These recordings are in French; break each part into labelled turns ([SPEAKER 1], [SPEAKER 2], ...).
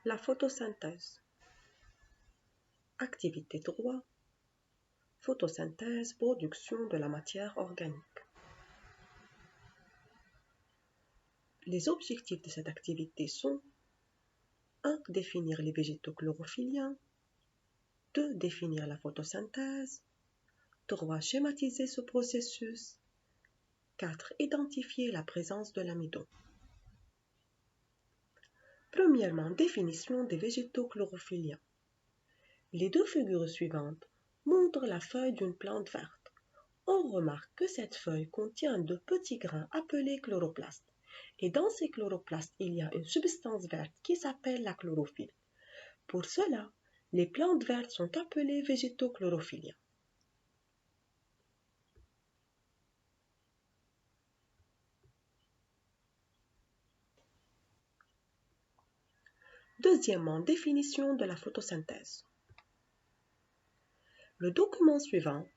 [SPEAKER 1] La photosynthèse. Activité 3. Photosynthèse, production de la matière organique. Les objectifs de cette activité sont 1. Définir les végétaux chlorophylliens. 2. Définir la photosynthèse. 3. Schématiser ce processus. 4. Identifier la présence de l'amidon. Premièrement, définition des végétaux chlorophylliens. Les deux figures suivantes montrent la feuille d'une plante verte. On remarque que cette feuille contient de petits grains appelés chloroplastes. Et dans ces chloroplastes, il y a une substance verte qui s'appelle la chlorophylle. Pour cela, les plantes vertes sont appelées végétaux chlorophylliens. Deuxièmement, définition de la photosynthèse. Le document suivant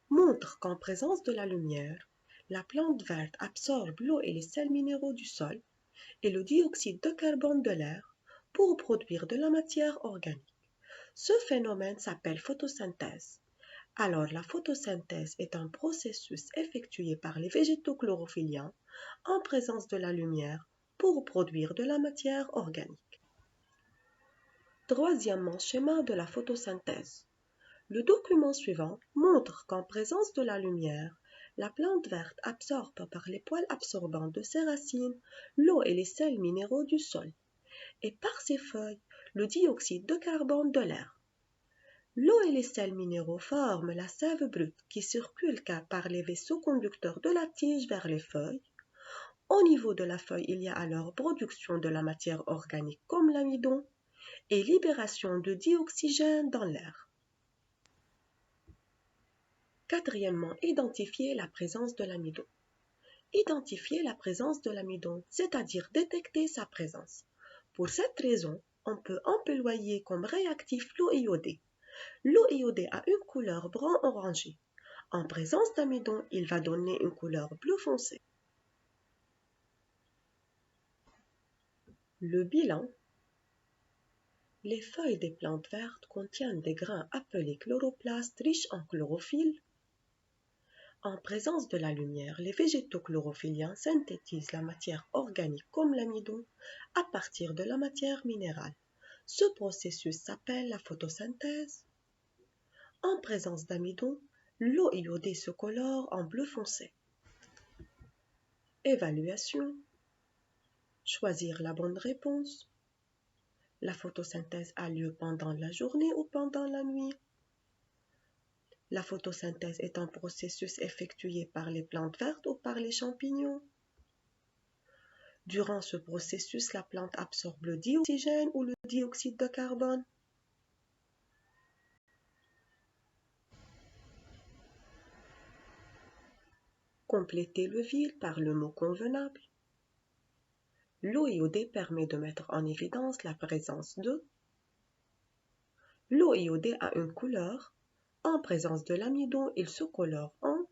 [SPEAKER 1] montre qu'en présence de la lumière, la plante verte absorbe l'eau et les sels minéraux du sol et le dioxyde de carbone de l'air pour produire de la matière organique. Ce phénomène s'appelle photosynthèse. Alors la photosynthèse est un processus effectué par les végétaux chlorophylliens en présence de la lumière pour produire de la matière organique. Troisièmement, schéma de la photosynthèse. Le document suivant montre qu'en présence de la lumière, la plante verte absorbe par les poils absorbants de ses racines l'eau et les sels minéraux du sol, et par ses feuilles le dioxyde de carbone de l'air. L'eau et les sels minéraux forment la sève brute qui circule par les vaisseaux conducteurs de la tige vers les feuilles. Au niveau de la feuille, il y a alors production de la matière organique comme l'amidon et libération de dioxygène dans l'air. Quatrièmement, identifier la présence de l'amidon. Identifier la présence de l'amidon, c'est-à-dire détecter sa présence. Pour cette raison, on peut employer comme réactif l'eau iodée. L'eau iodée a une couleur brun-orangé. En présence d'amidon, il va donner une couleur bleu foncé. Le bilan. Les feuilles des plantes vertes contiennent des grains appelés chloroplastes riches en chlorophylle. En présence de la lumière, les végétaux chlorophylliens synthétisent la matière organique comme l'amidon à partir de la matière minérale. Ce processus s'appelle la photosynthèse. En présence d'amidon, l'eau iodée se colore en bleu foncé. Évaluation. Choisir la bonne réponse. La photosynthèse a lieu pendant la journée ou pendant la nuit. La photosynthèse est un processus effectué par les plantes vertes ou par les champignons. Durant ce processus, la plante absorbe le dioxygène ou le dioxyde de carbone. Complétez le vide par le mot convenable. L'eau iodée permet de mettre en évidence la présence de. L'eau iodée a une couleur. En présence de l'amidon, il se colore en.